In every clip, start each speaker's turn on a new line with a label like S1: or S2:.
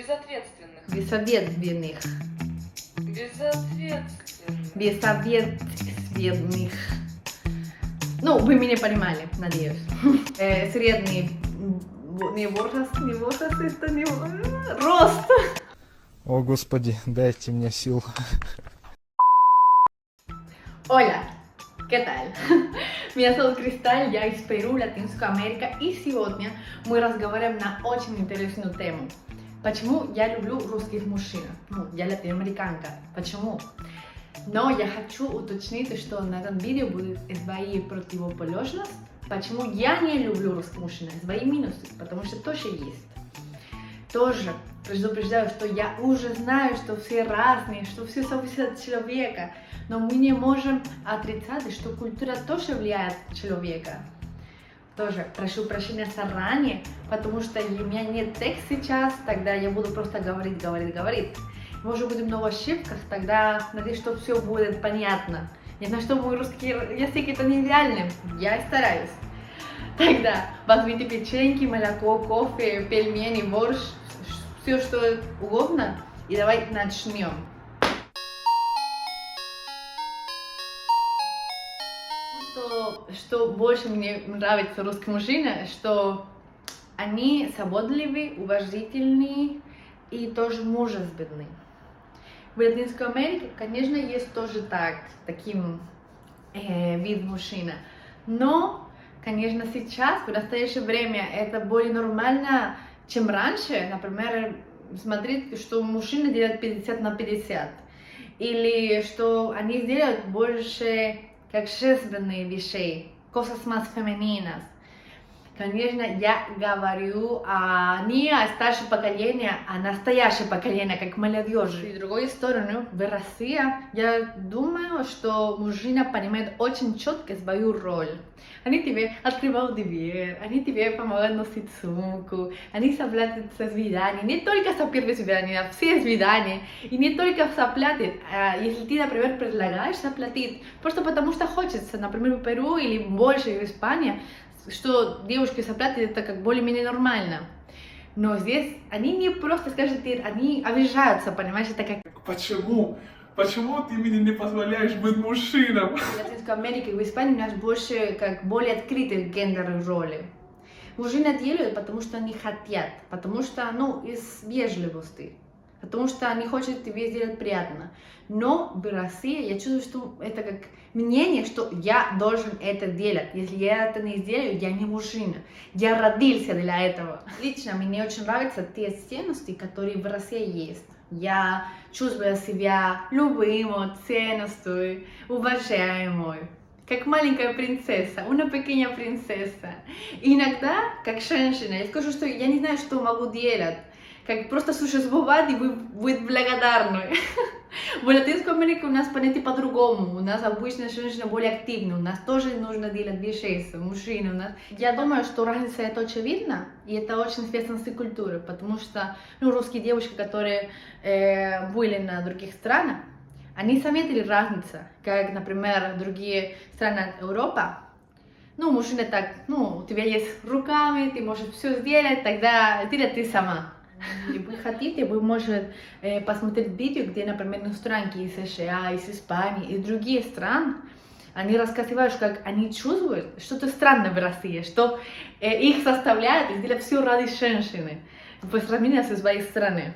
S1: Безответственных.
S2: Безответственных.
S1: Безответственных.
S2: Безответственных. Ну, вы меня понимали, надеюсь. Средний, не возраст, это не рост.
S3: О, Господи, дайте мне сил.
S2: Hola, ¿qué tal? Меня зовут Кристаль, я из Перу, Латинская Америка, и сегодня мы разговариваем на очень интересную тему. Почему я люблю русских мужчин? Ну, я латиноамериканка. Почему? Но я хочу уточнить, что на этом видео будет свои противоположности. Почему я не люблю русских мужчин? Свои минусы, потому что тоже есть. Тоже предупреждаю, что я уже знаю, что все разные, что все зависит от человека. Но мы не можем отрицать, что культура тоже влияет на человека. Тоже прошу прощения заранее, потому что у меня нет текста сейчас, тогда я буду просто говорить. Может быть, много ошибок, тогда надеюсь, что все будет понятно. Я знаю, что мой русский язык это не идеальный, я стараюсь. Тогда возьмите печеньки, молоко, кофе, пельмени, борщ, все что угодно, и давай начнем. Что больше мне нравится русским мужчинам, что они заботливые, уважительные и тоже мужественные. В Латинской Америке, конечно, есть тоже таким вид мужчина, но, конечно, сейчас, в настоящее время, это более нормально, чем раньше. Например, смотреть, что мужчина делает 50 на 50, или что они делают больше как женственные вещи, cosas más femeninas. Конечно, я говорю не о старшем поколении, а настоящее поколение, как молодежь. И с другой стороны, в России, я думаю, что мужчина понимает очень четко свою роль. Они тебе открывают дверь, они тебе помогают носить сумку, они заплатят за свидание, не только за первое свидание, а все свидания. И не только заплатят, если ты, например, предлагаешь заплатить, просто потому что хочется, например, в Перу или больше в Испании, что девушки заплатят, это как более-менее нормально. Но здесь они не просто скажут, они обижаются, понимаешь, это как...
S4: Почему? Почему ты мне не позволяешь быть мужчином?
S2: В Латинской Америке и в Испании у нас больше, более открытые гендерные роли. Мужчины делают, потому что они хотят, потому что, из вежливости, потому что они хотят тебе сделать приятно. Но в России я чувствую, что это как мнение, что я должен это делать. Если я это не сделаю, я не мужчина. Я родился для этого. Лично мне очень нравятся те ценности, которые в России есть. Я чувствую себя любимой, ценностью, уважаемой. Как маленькая принцесса, una pequeña принцесса. И иногда, как женщина, я скажу, что я не знаю, что могу делать. Как просто существовать и быть благодарной. В Латинской Америке у нас понятие по-другому. У нас обычно женщина более активна. У нас тоже нужно делать вещи, мужчины. У нас... Я думаю, что разница это очевидна. И это очень связано с культурой. Потому что русские девушки, которые были на других странах, они заметили разницу. Как, например, другие страны Европы. Мужчина так, у тебя есть руками, ты можешь все сделать, тогда делай ты сама. Если вы хотите, вы можете посмотреть видео, где, например, иностранки из США, из Испании, из других стран, они рассказывают, как они чувствуют что-то странное в России, что их заставляет сделать все ради женщины, по сравнению со своей страной.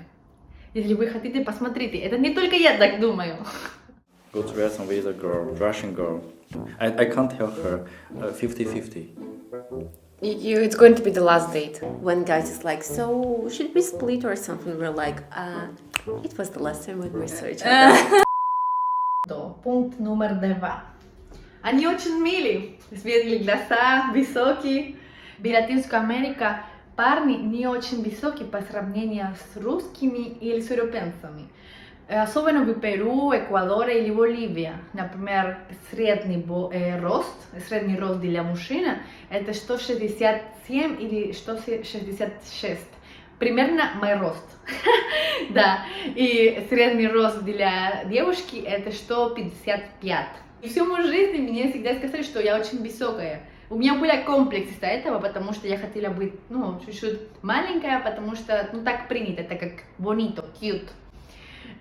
S2: Если вы хотите, посмотрите. Это не только я так думаю.
S5: Go to restaurant with a girl, Russian girl. I can't tell her 50-50.
S6: It's going to be the last date. When guys is like, so should we split or something? We're like, it was the last time we were so each other.
S2: Пункт номер 2. Они очень милые, светлые глаза, высокие. В Латинской Америке парни не очень высокие по сравнению с русскими или с европейцами. Особенно в Перу, Эквадоре или Боливии. Например, средний рост для мужчины это 167 или 166. Примерно мой рост. Да. И средний рост для девушки это 155. И всю мою жизнь мне всегда сказали, что я очень высокая. У меня были комплексы из-за этого, потому что я хотела быть, ну, чуть-чуть маленькая, потому что, ну, так принято, это как bonito, cute.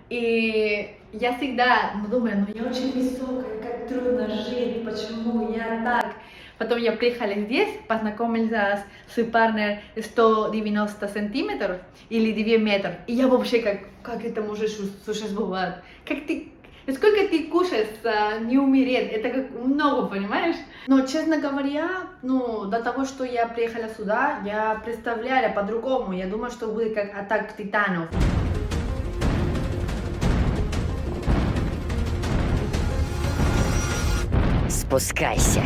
S2: И я всегда думаю, ну, я очень высокая, как трудно жить, почему я так? Потом я приехала здесь, познакомилась с парнем 190 сантиметров или 2 метров, и я вообще как это может существовать? Сколько ты кушаешь, не умереть, это как много, понимаешь? Но, честно говоря, ну, до того, что я приехала сюда, я представляла по-другому, я думала, что будет как атака титанов.
S1: Спускайся,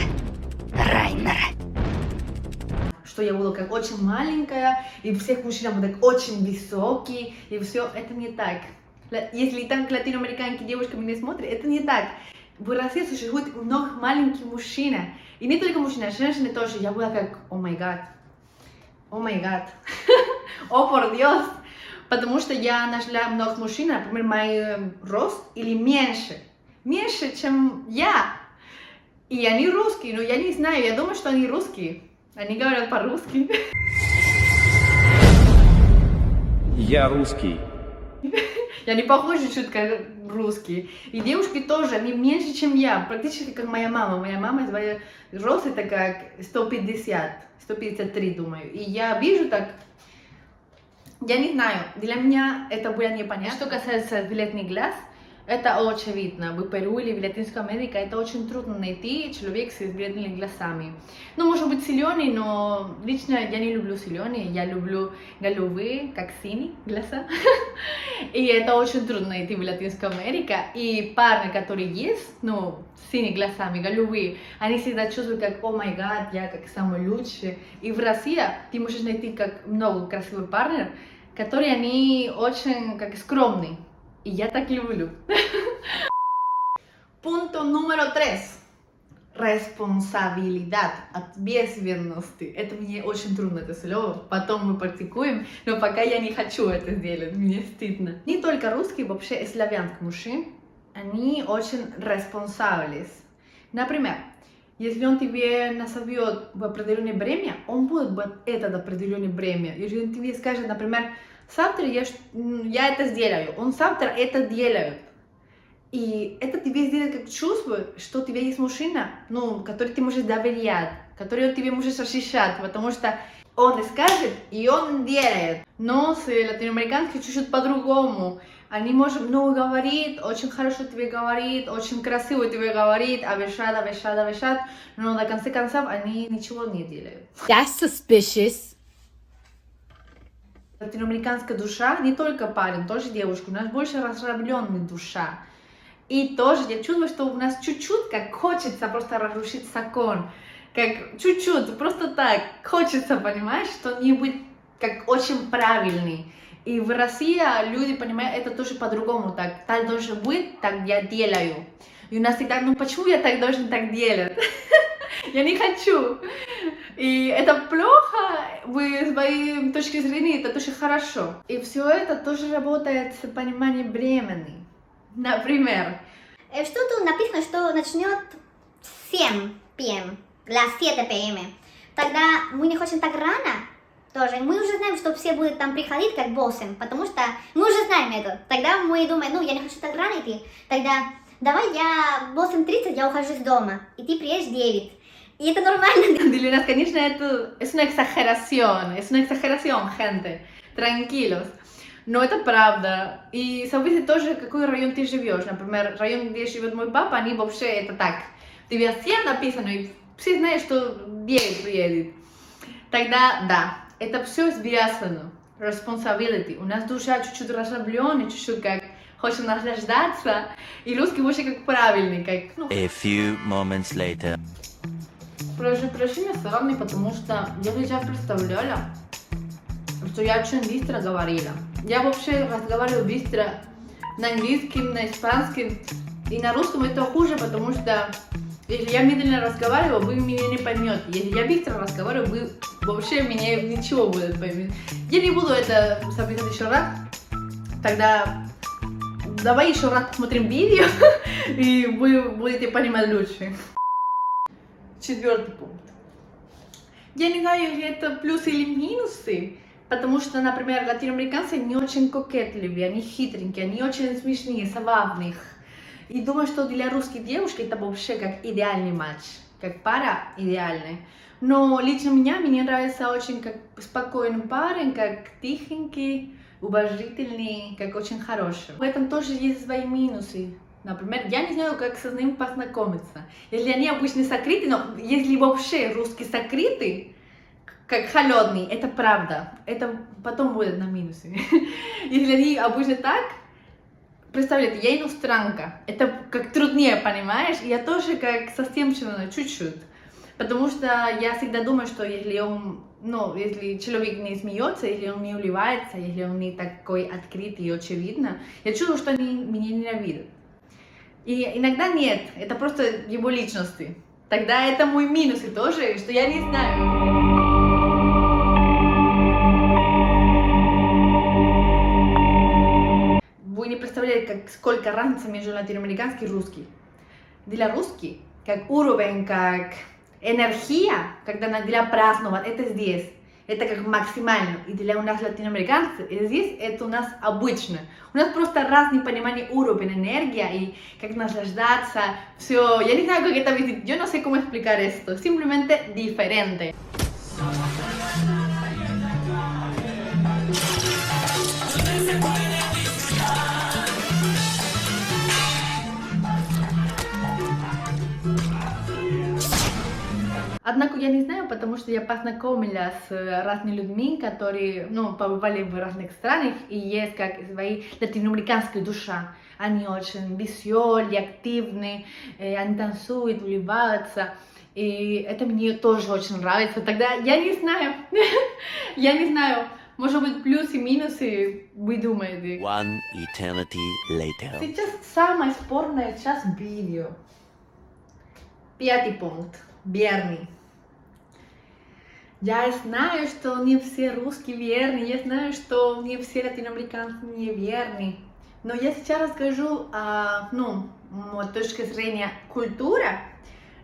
S1: Райнер.
S2: Что я буду как очень маленькая, и всех мужчин будут очень высокие, и все, это не так. Если там латиноамериканские девушки меня смотрят, это не так. В России существует много маленьких мужчин, и не только мужчины, женщины тоже. Я была как, о май гад, о por Dios, потому что я нашла много мужчин, например, мой рост или меньше, чем я. И они русские, но я не знаю, я думаю, что они русские. Они говорят по-русски.
S7: Я русский.
S2: Я не похожа чуть как русские. И девушки тоже, они меньше, чем я, практически как моя мама. Моя мама своя рост это как 150, 153, думаю. И я вижу так, я не знаю, для меня это было непонятно. Что касается виолетных глаз, это очевидно. В Перу или в Латинской Америке это очень трудно найти человека с виолетными глазами. Ну, может быть, зеленый, но лично я не люблю зеленый, я люблю голубые, как синие глаза. И это очень трудно найти в Латинской Америке. И парни, которые есть, ну, с синими глазами, голубые, они всегда чувствуют, как, о май гад, я как самый лучший. И в России ты можешь найти как много красивых парней, которые они очень как скромные. И я так люблю. Punto número 3. Responsabilidad, ответственности. Это мне очень трудно, это слово. Потом мы практикуем, но пока я не хочу это сделать, мне стыдно. Не только русские, вообще и славянские мужчины, они очень responsables. Например, если он тебе назовет в определенное время, он будет в это определенное время. Если он тебе скажет, например, завтра я это сделаю, он завтра это делает. И это тебе сделает как чувство, что у тебя есть мужчина, ну, который ты можешь доверять, который тебе можешь защищать, потому что он скажет и он делает. Но с латиноамериканцами чуть-чуть по-другому. Они могут много говорить, очень хорошо тебе говорит, очень красиво тебе говорит, обещать, но на конце концов они ничего не делают.
S1: That's suspicious.
S2: Латиноамериканская душа, не только парень, тоже девушка, у нас больше расслабленная душа. И тоже я чувствую, что у нас чуть-чуть как хочется просто разрушить закон. Как чуть-чуть, просто так, хочется, понимаешь, что-нибудь как очень правильный. И в России люди понимают это тоже по-другому, так должно быть, так я делаю. И у нас всегда, ну почему я так должен так делать? Я не хочу. И это плохо, с моей точки зрения, это тоже хорошо. И все это тоже работает с пониманием времени. Например,
S8: что тут написано, что начнет в 7 p.m. для 7 p.m. Тогда мы не хотим так рано тоже. Мы уже знаем, что все будут там приходить как 8, потому что мы уже знаем это. Тогда мы думаем, ну я не хочу так рано идти. Тогда давай я 8:30 я ухожу из дома, и ты приедешь в 9. И это нормально.
S2: Для нас, конечно, это es una exageración, gente. Tranquilos. Но это правда. И зависит тоже, какой район ты живешь. Например, район, где живет мой папа, они вообще это так. Тебе 7 написано, и все знают, что 9 приедет. Тогда, да, это все связано. Responsibility. У нас душа чуть-чуть расслабленная, чуть-чуть как хочет наслаждаться. И русский больше как правильный, как... Ну.
S9: A few moments later.
S2: Прошу прощения, странный, потому что я сейчас представляла, что я очень быстро говорила. Я вообще разговариваю быстро на английском, на испанском и на русском это хуже, потому что если я медленно разговариваю, вы меня не поймете. Если я быстро разговариваю, вы вообще меня ничего будете поймать. Я не буду это записать еще раз. Тогда давай еще раз посмотрим видео, и вы будете понимать лучше. 4-й пункт. Я не знаю, если это плюсы или минусы, потому что, например, латиноамериканцы не очень кокетливые, они хитренькие, они очень смешные, забавные. И думаю, что для русской девушки это вообще как идеальный матч, как пара идеальная. Но лично мне нравится очень как спокойный парень, как тихенький, уважительный, как очень хороший. В этом тоже есть свои минусы. Например, я не знаю, как с ним познакомиться. Если они обычно закрыты, но если вообще русские закрыты, как холодный, это правда. Это потом будет на минусе. Если они обычно так, представляете, я иностранка. Это как труднее, понимаешь? Я тоже как совсем чуть-чуть. Потому что я всегда думаю, что если он, если человек не смеется, если он не улыбается, если он не такой открытый и очевидно, я чувствую, что они меня ненавидят. И иногда нет, это просто его личности. Тогда это мой минус и тоже, что я не знаю. Вы не представляете, сколько разницы между латиноамериканским и русским. Для русских, как уровень, как энергия, когда для праздновать, это здесь. Это как максимально. И для у нас латиноамериканцев, здесь это у нас обычно. У нас просто разный понимание уровня, энергия и как наслаждаться. Все, я не знаю, как это объяснить, yo no sé cómo explicar esto, simplemente diferente. Однако я не знаю, потому что я познакомилась с разными людьми, которые, побывали в разных странах, и есть как свои латиноамериканская душа. Они очень веселые, активные, они танцуют, улыбаются, и это мне тоже очень нравится. Тогда я не знаю, может быть, плюсы и минусы, вы думаете.
S9: One eternity later.
S2: Сейчас самое спорное сейчас видео. 5 пункт. Верный. Я знаю, что не все русские верны, я знаю, что не все латиноамериканцы не верны, но я сейчас расскажу с точки зрения культуры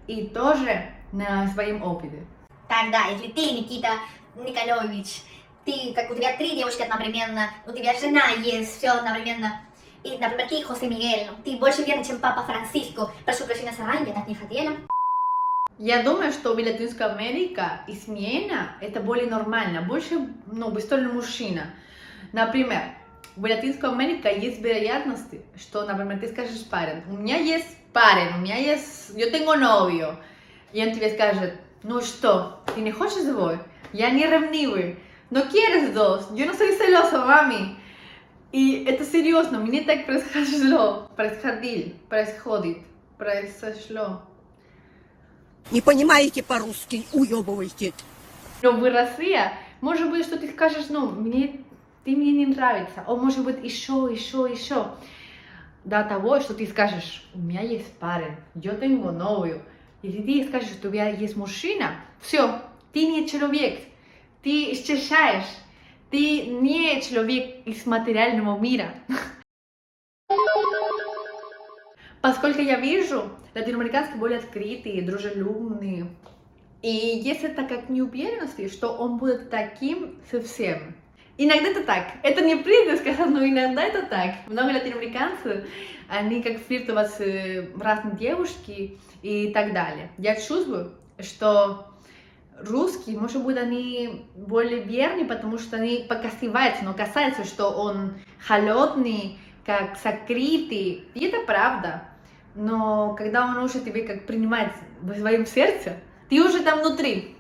S2: и тоже на своем опыте.
S8: Тогда, если ты, Никита Николаевич, ты, как у тебя 3 девушки одновременно, у тебя жена есть, все одновременно, и, например, ты, Хосе Мигель, ты больше верный, чем папа Франциско, прошу прощения, Сарай, я так не хотела.
S2: Я думаю, что в Латинской Америке измена это более нормально, больше, в сторону мужчина. Например, в Латинской Америке есть вероятность, что, например, ты скажешь парень, у меня есть парень, yo tengo novio, и он тебе скажет, ну что, ты не хочешь его? Я не ревнивый, но quieres dos, yo no soy celoso, mami. И это серьезно, мне так произошло.
S10: Не понимаете по-русски, уебываете.
S2: Но в России, может быть, что ты скажешь, ты мне не нравится, а может быть, еще. До того, что ты скажешь, у меня есть парень, yo tengo novio. Если ты скажешь, что у тебя есть мужчина, все, ты не человек, ты исчезаешь, ты не человек из материального мира. Поскольку я вижу, латиноамериканские более открытые, дружелюбные. И есть это как неуверенность, что он будет таким совсем. Иногда это так. Это не принято сказать, но иногда это так. Много латиноамериканцев, они как флиртуют с разными девушками и так далее. Я чувствую, что русские, может быть, они более верны, потому что они показываются, но касается, что он холодный, как закрытый. И это правда. Но когда он уже тебе как принимать в своем сердце, ты уже там внутри,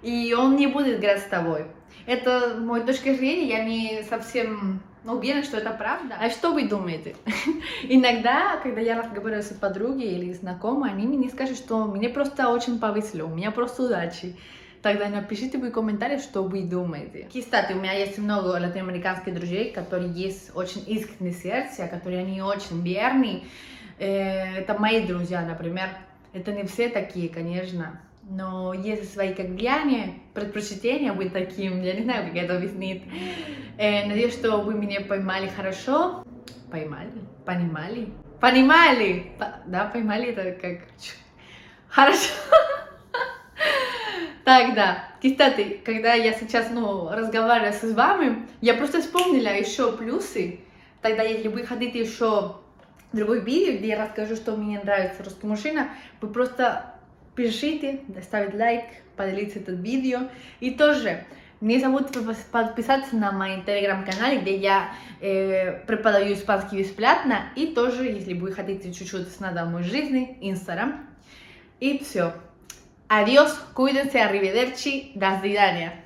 S2: и он не будет играть с тобой. Это моя точка зрения, я не совсем уверена, что это правда. А что вы думаете? Иногда, когда я разговариваю с подругой или знакомой, они мне скажут, что мне просто очень повезло, у меня просто удачи. Тогда напишите в комментариях, что вы думаете. Кстати, у меня есть много латиноамериканских друзей, которые есть очень искреннее сердце, которые они очень верны. Это мои друзья, например. Это не все такие, конечно. Но есть свои как влияния, предпочтения быть таким. Я не знаю, как это объяснить. Надеюсь, что вы меня поймали хорошо. Понимали? Да, поймали это как... Хорошо. Так, да. Кстати, когда я сейчас, разговариваю с вами, я просто вспомнила еще плюсы. Тогда, если вы хотите еще другое видео, где я расскажу, что мне нравится русский мужчина, вы просто пишите, ставить лайк, поделиться это видео. И тоже не забудьте подписаться на мой телеграм-канал, где я преподаю испанский бесплатно. И тоже, если вы хотите чуть-чуть знать о моей жизни, Инстаграм. И все. Adiós, cuídense, arrivederci, до свидания.